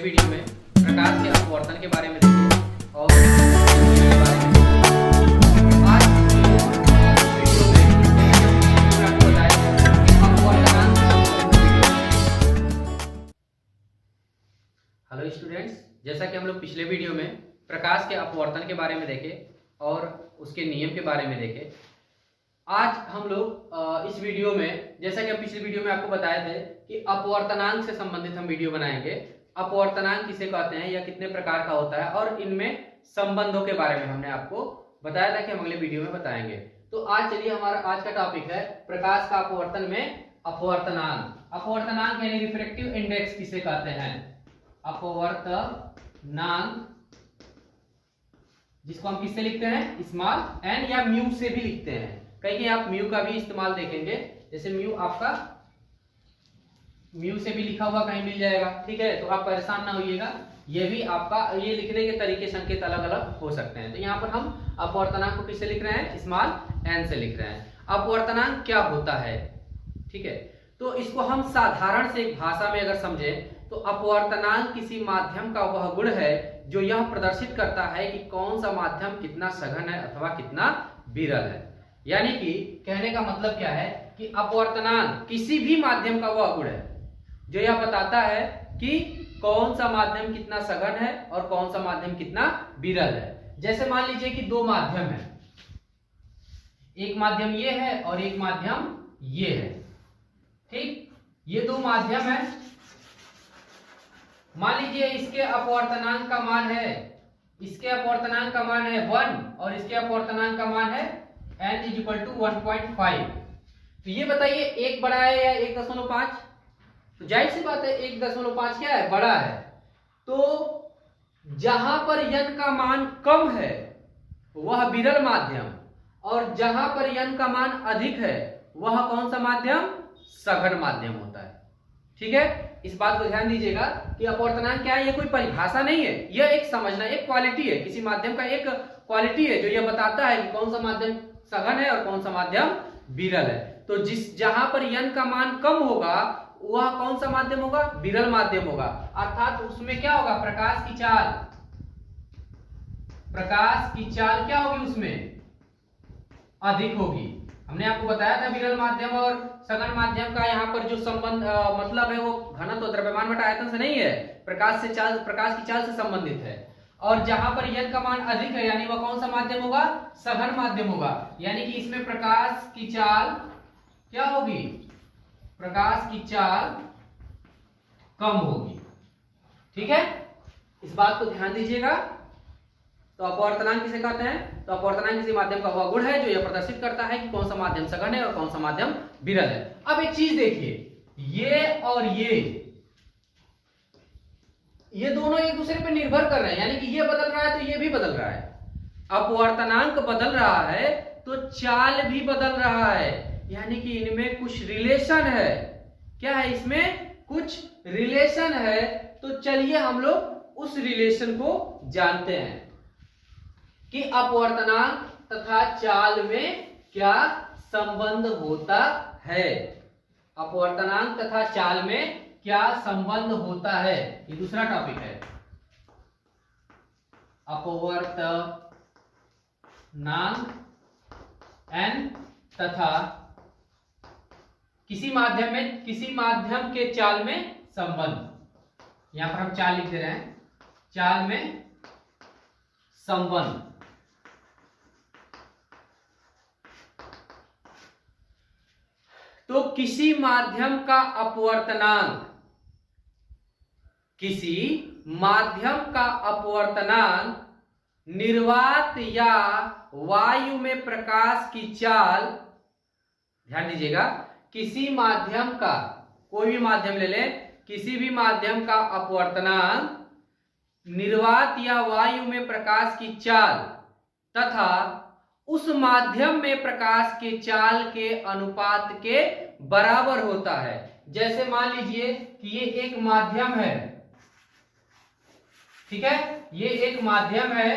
Video में प्रकाश के अपवर्तन के बारे में देखें और के बारे में आज वीडियो में आपको बताया कि अपवर्तनांक। हेलो स्टूडेंट्स, जैसा कि हम लोग पिछले वीडियो में प्रकाश के अपवर्तन के बारे में देखे और उसके नियम के बारे में देखे, आज हम लोग इस वीडियो में, जैसा कि हम पिछले वीडियो में आपको बताए थे कि अपवर्तनांक से संबंधित हम वीडियो बनाएंगे। अपवर्तनांक किसे कहते हैं या कितने प्रकार का होता है और इनमें संबंधों के बारे में हमने आपको बताया था कि हम अगले वीडियो में बताएंगे। तो आज चलिए, हमारा आज का टॉपिक है प्रकाश का अपवर्तन में अपवर्तनांक। अपवर्तनांक यानी रिफ्रैक्टिव इंडेक्स किसे कहते हैं? अपवर्तनांक, जिसको हम किससे लिखते हैं? स्मॉल एन या म्यू से भी लिखते हैं। कहीं आप म्यू का भी इस्तेमाल देखेंगे, जैसे म्यू आपका म्यू से भी लिखा हुआ कहीं मिल जाएगा, ठीक है। तो आप परेशान ना होइएगा, ये भी आपका ये लिखने के तरीके संकेत अलग अलग हो सकते हैं। तो यहाँ पर हम अपवर्तनांक को किससे लिख रहे हैं? स्मॉल एन से लिख रहे हैं। अपवर्तनांक क्या होता है, ठीक है। तो इसको हम साधारण से एक भाषा में अगर समझे तो अपवर्तनांक किसी माध्यम का वह गुण है जो यह प्रदर्शित करता है कि कौन सा माध्यम कितना सघन है अथवा कितना विरल है। यानी कि कहने का मतलब क्या है कि अपवर्तनांक किसी भी माध्यम का वह गुण है जो यह बताता है कि कौन सा माध्यम कितना सघन है और कौन सा माध्यम कितना विरल है। जैसे मान लीजिए कि दो माध्यम है, एक माध्यम ये है और एक माध्यम ये है, ठीक। ये दो माध्यम है, मान लीजिए इसके अपवर्तनांक का मान है, इसके अपवर्तनांक का मान है 1 और इसके अपवर्तनांक का मान है n = 1.5। तो ये बताइए एक बड़ा है या 1.5? तो जाहिर सी बात है 1.5 क्या है? बड़ा है। तो जहां पर n का मान कम है वह विरल माध्यम, और जहां पर n का मान अधिक है वह कौन सा माध्यम? सघन माध्यम होता है, ठीक है। इस बात को ध्यान दीजिएगा कि अपवर्तनांक क्या है, ये कोई परिभाषा नहीं है, यह एक समझना, एक क्वालिटी है, किसी माध्यम का एक क्वालिटी है जो यह बताता है कि कौन सा माध्यम सघन है और कौन सा माध्यम विरल है। तो जहां पर n का मान कम होगा वह कौन सा माध्यम होगा? विरल माध्यम होगा। अर्थात उसमें क्या होगा? प्रकाश की चाल क्या होगी? उसमें अधिक होगी। हमने आपको बताया था विरल माध्यम और सघन माध्यम का यहाँ पर जो संबंध मतलब है वो घनत्व द्रव्यमान बटा आयतन से नहीं है, प्रकाश की चाल से संबंधित है। और जहां पर n का मान अधिक है यानी वह कौन सा माध्यम होगा? सघन माध्यम होगा। यानी कि इसमें प्रकाश की चाल क्या होगी? प्रकाश की चाल कम होगी, ठीक है। इस बात को ध्यान दीजिएगा। तो अपवर्तनांक किसे कहते हैं? तो अपवर्तनांक किसी माध्यम का वह गुण है जो यह प्रदर्शित करता है कि कौन सा माध्यम सघन है और कौन सा माध्यम विरल है। अब एक चीज देखिए, ये और ये दोनों एक दूसरे पर निर्भर कर रहे हैं, यानी कि ये बदल रहा है तो ये भी बदल रहा है। अपवर्तनांक बदल रहा है तो चाल भी बदल रहा है, यानी कि इनमें कुछ रिलेशन है। क्या है? इसमें कुछ रिलेशन है। तो चलिए हम लोग उस रिलेशन को जानते हैं कि अपवर्तनांक तथा चाल में क्या संबंध होता है। अपवर्तनांक तथा चाल में क्या संबंध होता है, ये दूसरा टॉपिक है। अपवर्तनांक n तथा किसी माध्यम के चाल में संबंध। यहां पर हम चाल लिख दे रहे हैं, चाल में संबंध। तो किसी माध्यम का अपवर्तनांक निर्वात या वायु में प्रकाश की चाल, ध्यान दीजिएगा, किसी माध्यम का, कोई भी माध्यम ले लें, किसी भी माध्यम का अपवर्तनांक निर्वात या वायु में प्रकाश की चाल तथा उस माध्यम में प्रकाश के चाल के अनुपात के बराबर होता है। जैसे मान लीजिए कि ये एक माध्यम है, ठीक है, ये एक माध्यम है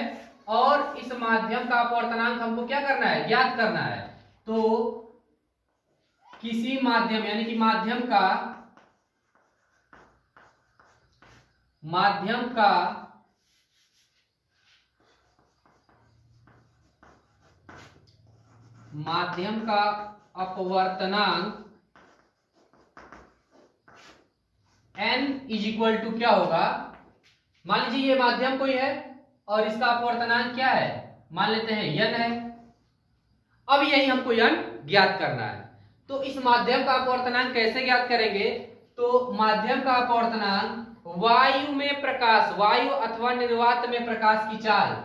और इस माध्यम का अपवर्तनांक हमको क्या करना है? ज्ञात करना है। तो किसी माध्यम यानी कि माध्यम का माध्यम का अपवर्तनांक n इज इक्वल टू क्या होगा, मान लीजिए ये माध्यम कोई है और इसका अपवर्तनांक क्या है, मान लेते हैं n है। अब यही हमको n ज्ञात करना है। तो इस माध्यम का अपवर्तनांक कैसे ज्ञात करेंगे, तो माध्यम का अपवर्तनांक वायु में प्रकाश, वायु अथवा निर्वात में प्रकाश की चाल,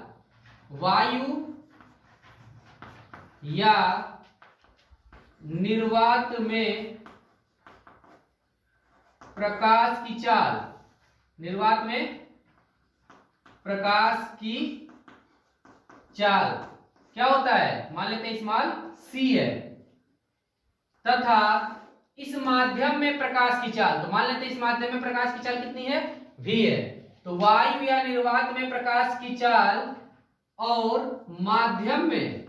वायु या निर्वात में प्रकाश की चाल, निर्वात में प्रकाश की चाल क्या होता है, मान लेते हैं स्मॉल c है, तथा इस माध्यम में प्रकाश की चाल, तो मान लेते हैं इस माध्यम में प्रकाश की चाल कितनी है, v है। तो वायु या निर्वात में प्रकाश की चाल और माध्यम में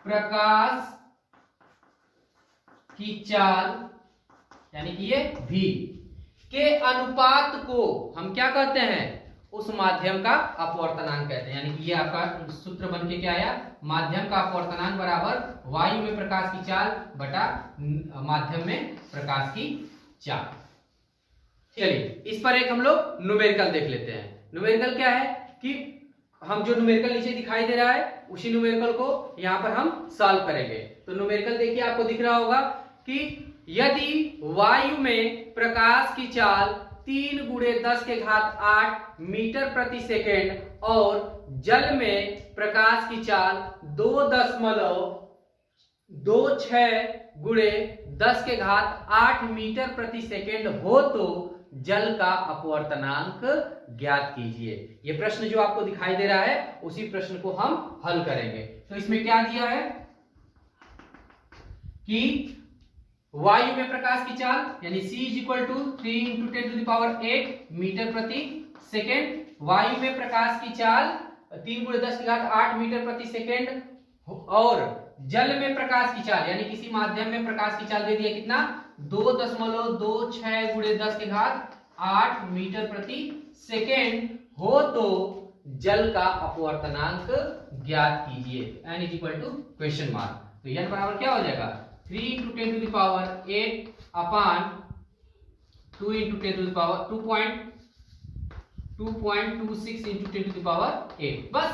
प्रकाश की चाल यानी कि ये v के अनुपात को हम क्या कहते हैं, उस माध्यम का अपवर्तनांक कहते हैं। यानी कि ये आपका सूत्र बन के क्या आया, माध्यम का अपवर्तनांक बराबर वायु में प्रकाश की चाल बटा माध्यम में प्रकाश की चाल। चलिए इस पर एक हम लोग न्यूमेरिकल देख लेते हैं। न्यूमेरिकल क्या है कि हम जो न्यूमेरिकल नीचे दिखाई दे रहा है उसी न्यूमेरिकल को यहाँ पर हम सॉल्व करेंगे। तो न्यूमेरिकल देखिए आपको दिख रहा होगा कि यदि वायु में प्रकाश की चाल 3 × 10⁸ मीटर प्रति सेकेंड और जल में प्रकाश की चाल 2.26 × 10⁸ मीटर प्रति सेकेंड हो तो जल का अपवर्तनांक ज्ञात कीजिए। ये प्रश्न जो आपको दिखाई दे रहा है उसी प्रश्न को हम हल करेंगे। तो इसमें क्या दिया है कि वायु में प्रकाश की चाल यानी c = 3 × 10⁸ मीटर प्रति सेकेंड, वायु में प्रकाश की चाल 3 × 10⁸ मीटर प्रति सेकेंड और जल में प्रकाश की चाल यानी किसी माध्यम में प्रकाश की चाल दे दिया कितना 2.26 × 10⁸ मीटर प्रति सेकेंड हो तो जल का अपवर्तनांक ज्ञात कीजिए। n = (?). तो n बराबर क्या हो जाएगा 3 × 10⁸ अपान 2 × 2.26 × 10⁸। बस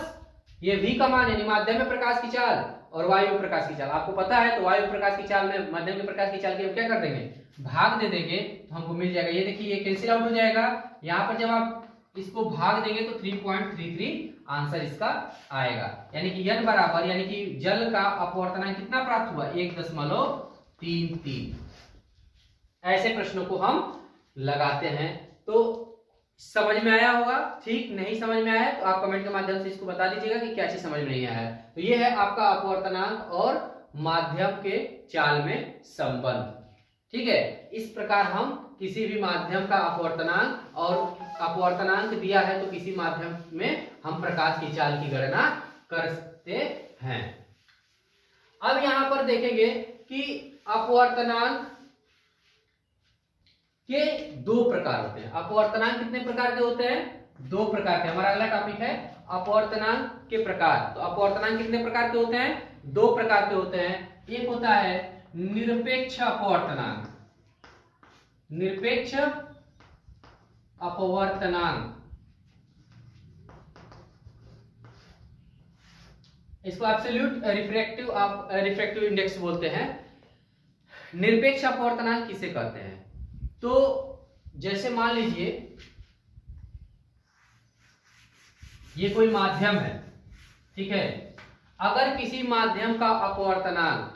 ये v का मान यानी माध्यम में प्रकाश की चाल और वायु में प्रकाश की चाल आपको पता है। तो वायु में प्रकाश की चाल में माध्यम में प्रकाश की चाल के हम क्या कर देंगे, भाग दे देंगे तो हमको मिल जाएगा। ये देखिए ये कैंसिल आउट हो जाएगा। यहाँ पर जब आप इसको भाग देंगे तो 3.33 आंसर इसका आएगा। यानी कि n बराबर यानी कि जल का अपवर्तनांक कितना प्राप्त हुआ 1.33। ऐसे प्रश्नों को हम लगाते हैं। तो समझ में आया होगा, ठीक नहीं समझ में आया है तो आप कमेंट के माध्यम से इसको बता दीजिएगा कि क्या चीज समझ में नहीं आया है। तो ये है आपका अपवर्तनांक और माध्यम के चाल में संबंध। ठीक है, इस प्रकार हम किसी भी माध्यम का अपवर्तनांक और अपवर्तनांक दिया है तो किसी माध्यम में हम प्रकाश की चाल की गणना कर सकते हैं। अब यहां पर देखेंगे कि अपवर्तनांक के 2 प्रकार होते हैं। अपवर्तनांक कितने प्रकार के होते हैं, 2 प्रकार के। हमारा अगला टॉपिक है अपवर्तनांक के प्रकार। तो अपवर्तनांक कितने प्रकार के होते हैं, 2 प्रकार के होते हैं। एक होता है निरपेक्ष अपवर्तनांक, निरपेक्ष अपवर्तनांक, इसको एब्सोल्यूट रिफ्रैक्टिव इंडेक्स बोलते हैं। निरपेक्ष अपवर्तनांक किसे कहते हैं, तो जैसे मान लीजिए ये कोई माध्यम है, ठीक है। अगर किसी माध्यम का अपवर्तनांक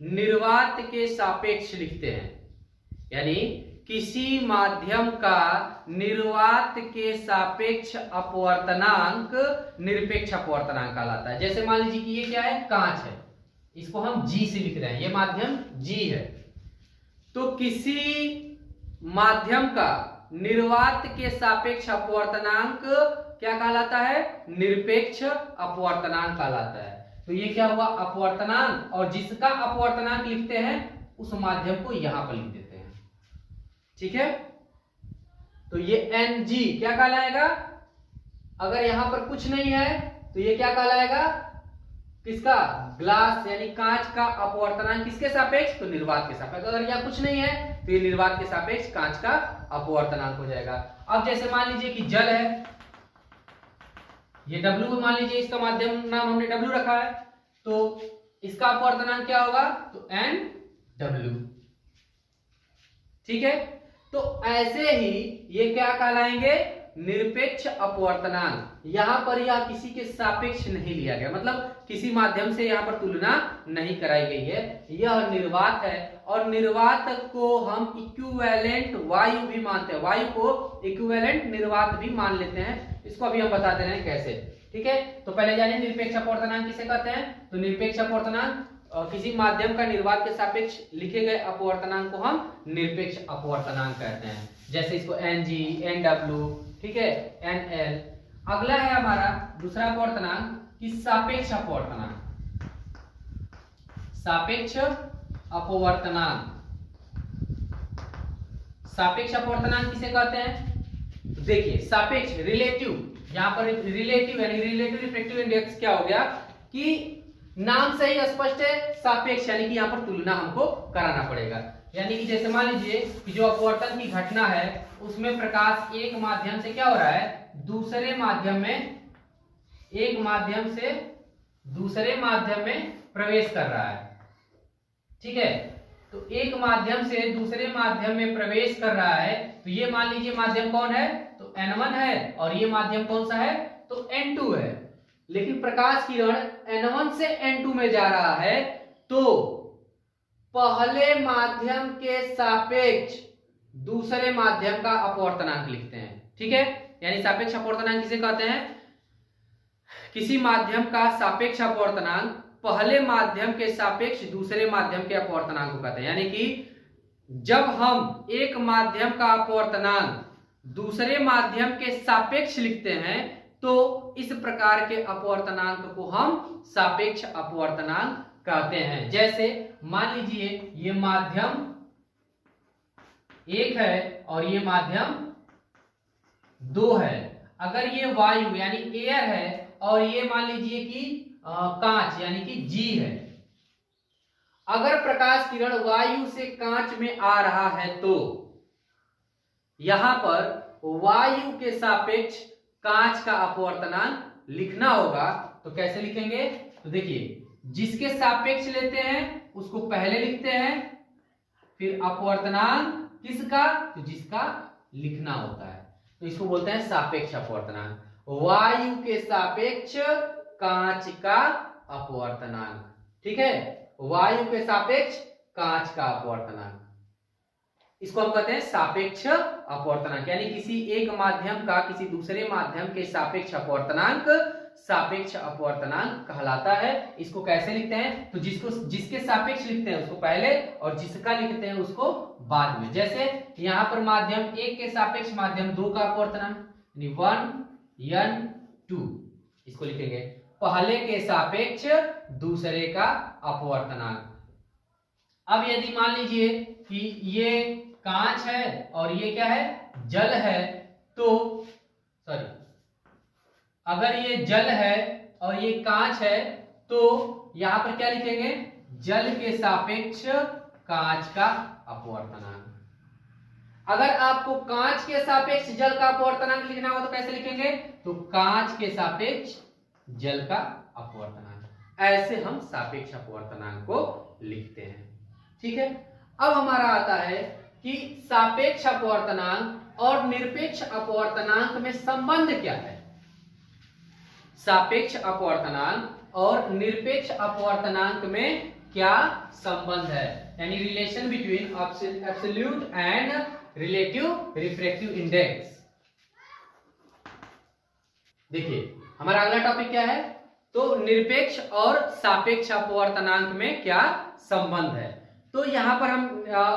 निर्वात के सापेक्ष लिखते हैं, यानी किसी माध्यम का निर्वात के सापेक्ष अपवर्तनांक निरपेक्ष अपवर्तनांक कहलाता है। जैसे मान लीजिए कि ये क्या है, कांच है, इसको हम G से लिख रहे हैं, ये माध्यम G है। तो किसी माध्यम का निर्वात के सापेक्ष अपवर्तनांक क्या कहलाता है, निरपेक्ष अपवर्तनांक कहलाता है। तो ये क्या हुआ, अपवर्तनांक, और जिसका अपवर्तनांक लिखते हैं उस माध्यम को यहां पर लिख देते हैं। ठीक है, तो ये Ng क्या कहलाएगा, अगर यहां पर कुछ नहीं है तो ये क्या कहलाएगा, किसका, ग्लास यानी कांच का अपवर्तनांक किसके सापेक्ष, तो निर्वात के सापेक्ष। अगर यहाँ कुछ नहीं है तो ये निर्वात के सापेक्ष कांच का अपवर्तनांक हो जाएगा। अब जैसे मान लीजिए कि जल है, ये W मान लीजिए, इसका माध्यम नाम हमने W रखा है, तो इसका अपवर्तनांक क्या होगा, तो NW। ठीक है, तो ऐसे ही ये क्या कहलाएंगे, निरपेक्ष अपवर्तनांक। यहां पर यह किसी के सापेक्ष नहीं लिया गया, मतलब किसी माध्यम से यहां पर तुलना नहीं कराई गई है, यह निर्वात है और निर्वात को हम इक्विवेलेंट वायु भी मानते हैं, वायु को इक्विवेलेंट निर्वात भी मान लेते हैं। इसको अभी हम बता दे रहे हैं कैसे। ठीक है, तो पहले जानिए निरपेक्ष अपवर्तनांक किसे कहते हैं। तो निरपेक्ष अपवर्तनांक किसी माध्यम का निर्वात के सापेक्ष लिखे गए अपवर्तनांक को हम निरपेक्ष अपवर्तनांक कहते हैं। जैसे इसको Ng, Nw, ठीक है, Nl। अगला है हमारा दूसरा अपवर्तनांक कि सापेक्ष अपवर्तनांक। सापेक्ष अपवर्तनांक, सापेक्ष अपवर्तनांक किसे कहते हैं, देखिए सापेक्ष, रिलेटिव, यहां पर रिलेटिव यानी रिलेटिव रिफ्रैक्टिव इंडेक्स क्या हो गया कि नाम से ही स्पष्ट है, सापेक्ष यानी कि यहां पर तुलना हमको कराना पड़ेगा। यानी कि जैसे मान लीजिए कि जो अपवर्तन की घटना है उसमें प्रकाश एक माध्यम से क्या हो रहा है, दूसरे माध्यम में, एक माध्यम से दूसरे माध्यम में प्रवेश कर रहा है। ठीक है, तो एक माध्यम से दूसरे माध्यम में प्रवेश कर रहा है, तो ये मान लीजिए माध्यम कौन है, तो N1 है, और ये माध्यम कौन सा है, तो N2 है। लेकिन प्रकाश किरण N1 से N2 में जा रहा है, तो पहले माध्यम के सापेक्ष दूसरे माध्यम का अपवर्तनांक लिखते हैं। ठीक है, यानी सापेक्ष अपवर्तनांक किसे कहते हैं, किसी माध्यम का सापेक्ष अपवर्तनांक पहले माध्यम के सापेक्ष दूसरे माध्यम के अपवर्तनांक को कहते हैं। यानी कि जब हम एक माध्यम का अपवर्तनांक दूसरे माध्यम के सापेक्ष लिखते हैं तो इस प्रकार के अपवर्तनांक को हम सापेक्ष अपवर्तनांक कहते हैं। जैसे मान लीजिए ये माध्यम एक है और ये माध्यम दो है। अगर ये वायु यानी एयर है और ये मान लीजिए कि कांच यानी कि जी है, अगर प्रकाश किरण वायु से कांच में आ रहा है तो यहां पर वायु के सापेक्ष कांच का अपवर्तनांक लिखना होगा। तो कैसे लिखेंगे, तो देखिए जिसके सापेक्ष लेते हैं उसको पहले लिखते हैं, फिर अपवर्तनांक किसका, तो जिसका लिखना होता है, तो इसको बोलते हैं सापेक्ष अपवर्तनांक। वायु के सापेक्ष कांच का अपवर्तनांक। ठीक है, वायु के सापेक्ष कांच का अपवर्तनांक, इसको हम कहते हैं सापेक्ष अपवर्तनांक। यानी किसी एक माध्यम का किसी दूसरे माध्यम के सापेक्ष अपवर्तनांक सापेक्ष अपवर्तनांक कहलाता है। इसको कैसे लिखते हैं, तो जिसके सापेक्ष लिखते हैं उसको पहले और जिसका लिखते हैं उसको बाद में। जैसे यहां पर माध्यम एक के सापेक्ष माध्यम दो का अपवर्तनांक यानी 1n2, इसको लिखेंगे पहले के सापेक्ष दूसरे का अपवर्तनांक। अब यदि मान लीजिए कि ये कांच है और ये क्या है, जल है, तो सॉरी, अगर ये जल है और ये कांच है तो यहां पर क्या लिखेंगे, जल के सापेक्ष कांच का अपवर्तनांक। अगर आपको कांच के सापेक्ष जल का अपवर्तनांक लिखना हो तो कैसे लिखेंगे, तो कांच के सापेक्ष जल का अपवर्तनांक। ऐसे हम सापेक्ष अपवर्तनांक को लिखते हैं। ठीक है, अब हमारा आता है कि सापेक्ष अपवर्तनांक और निरपेक्ष अपवर्तनांक में संबंध क्या है। सापेक्ष अपवर्तनांक और निरपेक्ष अपवर्तनांक में क्या संबंध है, यानी relation between absolute and relative refractive index. देखिए हमारा अगला टॉपिक क्या है, तो निरपेक्ष और सापेक्ष अपवर्तनांक में क्या संबंध है। तो यहां पर हम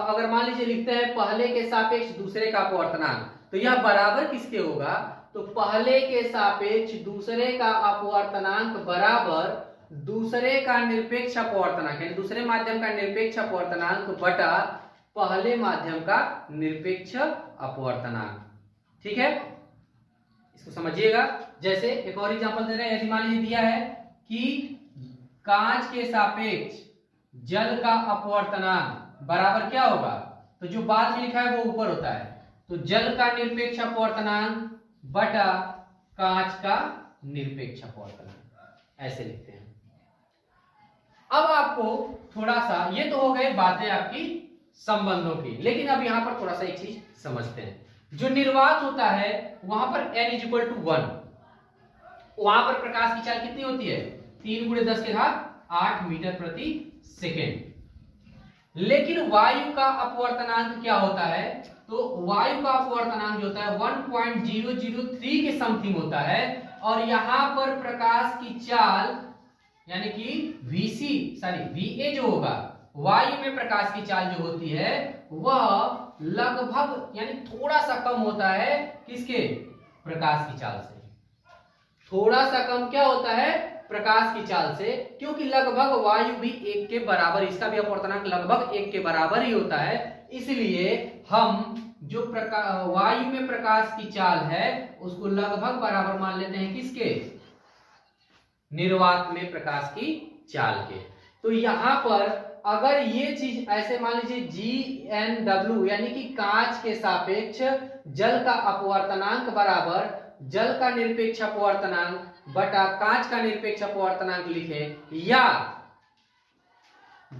अगर मान लीजिए लिखते हैं पहले के सापेक्ष दूसरे का अपवर्तनांक, तो यह बराबर किसके होगा, तो पहले के सापेक्ष दूसरे का अपवर्तनांक बराबर दूसरे का निरपेक्ष अपवर्तनांक यानी दूसरे माध्यम का निरपेक्ष अपवर्तनांक बटा पहले माध्यम का निरपेक्ष अपवर्तनांक। ठीक है, इसको समझिएगा। जैसे एक और एग्जांपल दे रहे हैं, यदि मान लीजिए दिया है कि कांच के सापेक्ष जल का अपवर्तनांक बराबर क्या होगा, तो जो बाद में लिखा है वो ऊपर होता है, तो जल का निरपेक्ष अपवर्तनांक बटा कांच का निरपेक्ष अपवर्तनांक, ऐसे लिखते हैं। अब आपको थोड़ा सा, ये तो हो गए बातें आपकी संबंधों की, लेकिन अब यहां पर थोड़ा सा एक चीज समझते हैं। जो निर्वात होता है वहां पर n = 1, वहां पर प्रकाश की चाल कितनी होती है, 3 × 10⁸ मीटर प्रति सेकेंड। लेकिन वायु का अपवर्तनांक क्या होता है, तो वायु का अपवर्तनांक जो होता है 1.003 के समथिंग होता है, और यहां पर प्रकाश की चाल यानी कि VA जो होगा, वायु में प्रकाश की चाल जो होती है वह लगभग यानी थोड़ा सा कम होता है, किसके, प्रकाश की चाल से थोड़ा सा कम क्या होता है, प्रकाश की चाल से, क्योंकि लगभग वायु भी 1 के बराबर, इसका भी अपवर्तनांक लगभग 1 के बराबर ही होता है। इसलिए हम जो वायु में प्रकाश की चाल है उसको लगभग बराबर मान लेते हैं, किसके, निर्वात में प्रकाश की चाल के। तो यहां पर अगर ये चीज ऐसे मान लीजिए GNW यानी कि कांच के सापेक्ष जल का अपवर्तनांक बराबर जल का निरपेक्ष अपवर्तनांक बटा कांच का निरपेक्ष अपवर्तनांक लिखे, या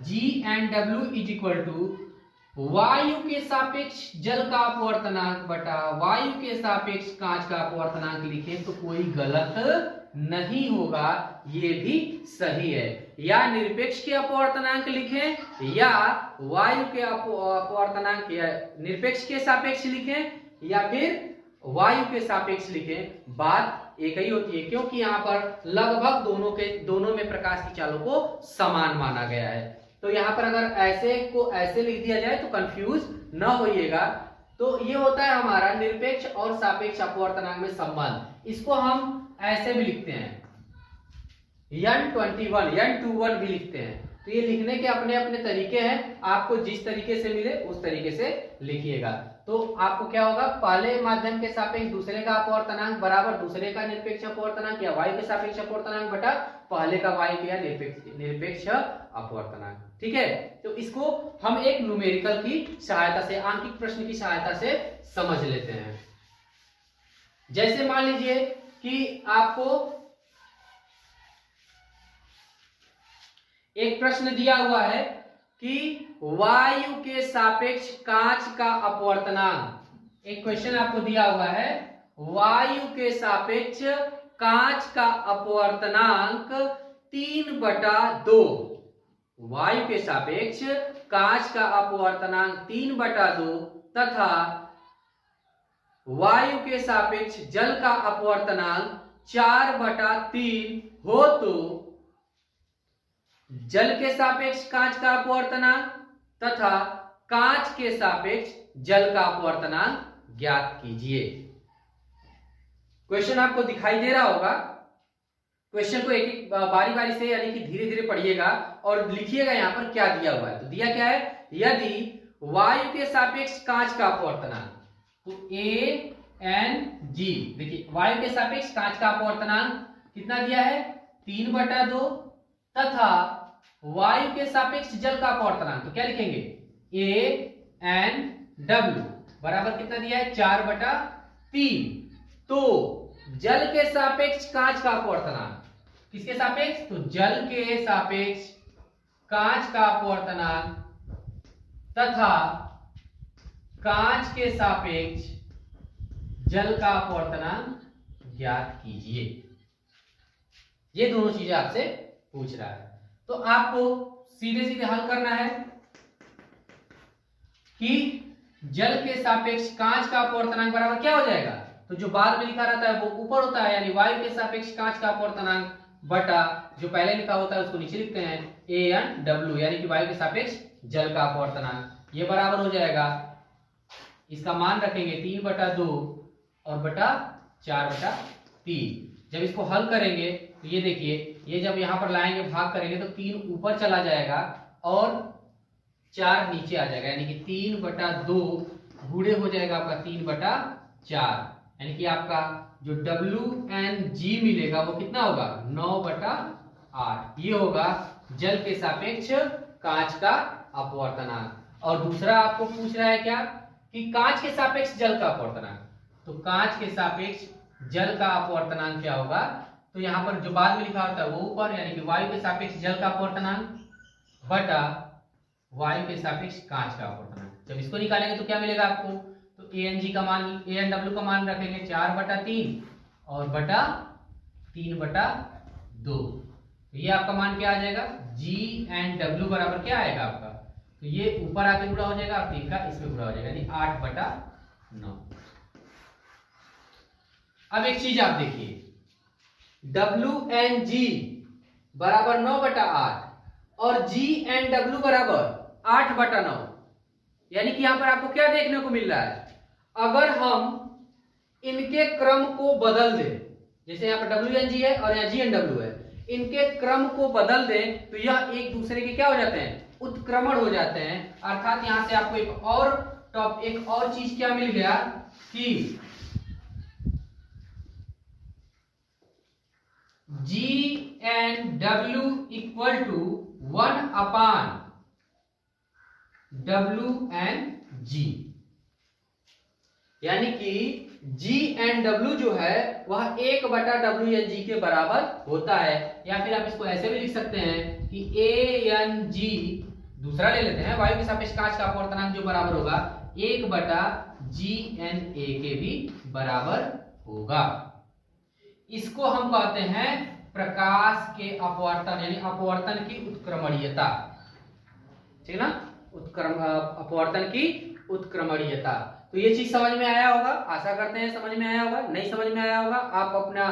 GNW = वायु के सापेक्ष जल का अपवर्तनांक बटा वायु के सापेक्ष कांच का अपवर्तनांक लिखे, तो कोई गलत नहीं होगा, ये भी सही है। या निरपेक्ष के अपवर्तनांक लिखें या वायु के अपवर्तनांक या निरपेक्ष के सापेक्ष लिखें या फिर वायु के सापेक्ष लिखें, बात एक ही होती है, क्योंकि यहाँ पर लगभग दोनों में प्रकाश की चालों को समान माना गया है। तो यहाँ पर अगर ऐसे को ऐसे लिख दिया जाए तो कंफ्यूज न होइएगा। तो ये होता है हमारा निरपेक्ष और सापेक्ष अपवर्तनांक में संबंध। इसको हम ऐसे भी लिखते हैं, N21 भी लिखते हैं। तो ये लिखने के अपने अपने तरीके हैं, आपको जिस तरीके से मिले उस तरीके से लिखिएगा। तो आपको क्या होगा, पहले माध्यम के सापेक्ष दूसरे का अपवर्तनांक बराबर दूसरे का निरपेक्ष अपवर्तनांक या वायु के सापेक्ष अपवर्तनांक बटा पहले का वायु के या निरपेक्ष अपवर्तनांक। ठीक है, तो इसको हम एक न्यूमेरिकल की सहायता से, आंकिक प्रश्न की सहायता से समझ लेते हैं। जैसे मान लीजिए कि आपको एक प्रश्न दिया हुआ है कि वायु के सापेक्ष कांच का अपवर्तनांक, एक क्वेश्चन आपको दिया हुआ है, वायु के सापेक्ष कांच का अपवर्तनांक 3/2, वायु के सापेक्ष कांच का अपवर्तनांक 3/2 तथा वायु के सापेक्ष जल का अपवर्तनांक 4/3 हो तो जल के सापेक्ष कांच का अपवर्तनांक तथा कांच के सापेक्ष जल का अपवर्तनांक ज्ञात कीजिए। क्वेश्चन आपको दिखाई दे रहा होगा। क्वेश्चन को एक एक बारी बारी से यानी कि धीरे धीरे पढ़िएगा और लिखिएगा यहाँ पर क्या दिया हुआ है। तो दिया क्या है, यदि वायु के सापेक्ष कांच का अपवर्तनांक, तो ANG, देखिए वायु के सापेक्ष कांच का अपवर्तनांक कितना दिया है, 3/2 तथा वायु के सापेक्ष जल का अपवर्तनांक, तो क्या लिखेंगे, ANW बराबर कितना दिया है, 4/3। तो जल के सापेक्ष कांच का अपवर्तनांक, किसके सापेक्ष, तो जल के सापेक्ष कांच का अपवर्तनांक तथा कांच के सापेक्ष जल का अपवर्तनांक ज्ञात कीजिए। ये दोनों चीजें आपसे पूछ रहा है। तो आपको सीधे सीधे हल करना है कि जल के सापेक्ष कांच का अपवर्तनांक बराबर क्या हो जाएगा, तो जो बाद में लिखा रहता है वो ऊपर होता है, यानी वायु के सापेक्ष कांच का अपवर्तनांक बटा जो पहले लिखा होता है उसको नीचे लिखते हैं ANW, यानी कि वायु के सापेक्ष जल का अपवर्तनांक। ये बराबर हो जाएगा, इसका मान रखेंगे 3/2 और बटा 4/3। जब इसको हल करेंगे तो ये देखिए, ये जब यहां पर लाएंगे भाग करेंगे तो 3 ऊपर चला जाएगा और 4 नीचे आ जाएगा, यानी कि 3/2 गुणे हो जाएगा आपका 3/4, यानी कि आपका जो WnG मिलेगा वो कितना होगा 9/8। ये होगा जल के सापेक्ष कांच का अपवर्तनांक। और दूसरा आपको पूछ रहा है क्या कि कांच के सापेक्ष जल का अपवर्तनांक, तो कांच के सापेक्ष जल का अपवर्तनांक क्या होगा, तो यहां पर जो बाद में लिखा होता है वो ऊपर, यानी कि वायु के सापेक्ष जल का अपवर्तनांक बटा वायु के सापेक्ष कांच का अपवर्तनांक। जब इसको निकालेंगे तो क्या मिलेगा आपको, तो AnG का मान, AnW का मान रखेंगे 4/3 और बटा 3/2। तो ये आपका मान क्या आ जाएगा, G&W बराबर क्या आएगा आपका, तो ये ऊपर आके गुणा हो जाएगा और 3 का इसमें गुणा हो जाएगा, यानी 8/9। अब एक चीज आप देखिए, WnG बराबर 9/8 और G&W बराबर 8/9, यानी कि यहां पर आपको क्या देखने को मिल रहा है, अगर हम इनके क्रम को बदल दें, जैसे यहाँ पर WnG है और यहाँ G&W है, इनके क्रम को बदल दें तो यह एक दूसरे के क्या हो जाते हैं, उत्क्रमण हो जाते हैं। अर्थात यहां से आपको एक और चीज क्या मिल गया कि G&W इक्वल टू 1/WnG, यानी कि G&W जो है वह 1/WnG के बराबर होता है। या फिर आप इसको ऐसे भी लिख सकते हैं कि AnG, दूसरा ले लेते हैं, वायु के सापेक्ष कांच का अपवर्तनांक जो बराबर होगा 1/GNA के भी बराबर होगा। इसको हम कहते हैं प्रकाश के अपवर्तन, यानी अपवर्तन की उत्क्रमणीयता, ठीक ना, अपवर्तन की उत्क्रमणीयता। तो ये चीज समझ में आया होगा, आशा करते हैं समझ में आया होगा। नहीं समझ में आया होगा आप अपना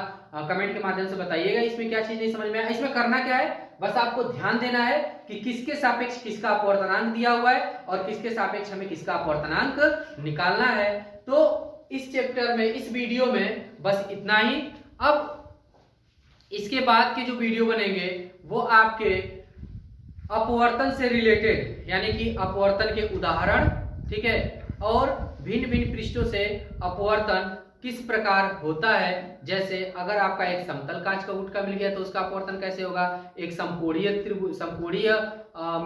कमेंट के माध्यम से बताइएगा इसमें क्या चीज नहीं समझ में आया। इसमें करना क्या है, बस आपको ध्यान देना है कि किसके सापेक्ष किसका अपवर्तनांक दिया हुआ है और किसके सापेक्ष हमें किसका अपवर्तनांक निकालना है। तो इस चैप्टर में, इस वीडियो में बस इतना ही। अब इसके बाद के जो वीडियो बनेंगे वो आपके अपवर्तन से रिलेटेड, यानी कि अपवर्तन के उदाहरण, ठीक है, और भिन्न भिन्न पृष्ठों से अपवर्तन किस प्रकार होता है। जैसे अगर आपका एक समतल कांच का गुटका मिल गया तो उसका अपवर्तन कैसे होगा, एक समकोणीय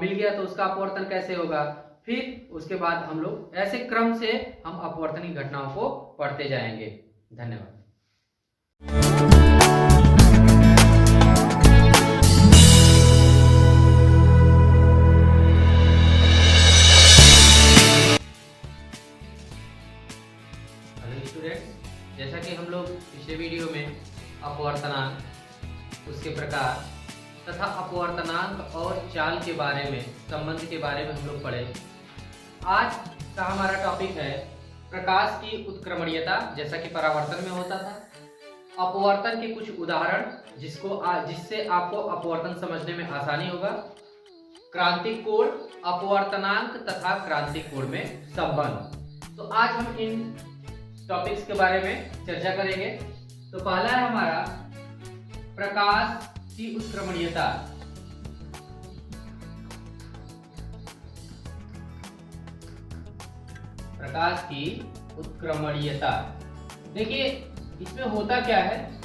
मिल गया तो उसका अपवर्तन कैसे होगा। फिर उसके बाद हम लोग ऐसे क्रम से हम अपवर्तन की घटनाओं को पढ़ते जाएंगे। धन्यवाद। जैसा कि हम लोग पिछले वीडियो में अपवर्तनांक, उसके प्रकार तथा अपवर्तनांक और चाल के बारे में, संबंध के बारे में हम लोग पढ़े। आज का हमारा टॉपिक है प्रकाश की उत्क्रमणीयता, जैसा कि परावर्तन में होता था। अपवर्तन के कुछ उदाहरण जिससे आपको अपवर्तन समझने में आसानी होगा। क्रांतिक कोण, अपवर्तनांक तथा क्रांतिक कोण में संबंध। तो आज हम इन टॉपिक्स के बारे में चर्चा करेंगे। तो पहला है हमारा प्रकाश की उत्क्रमणीयता। प्रकाश की उत्क्रमणीयता, देखिए इसमें होता क्या है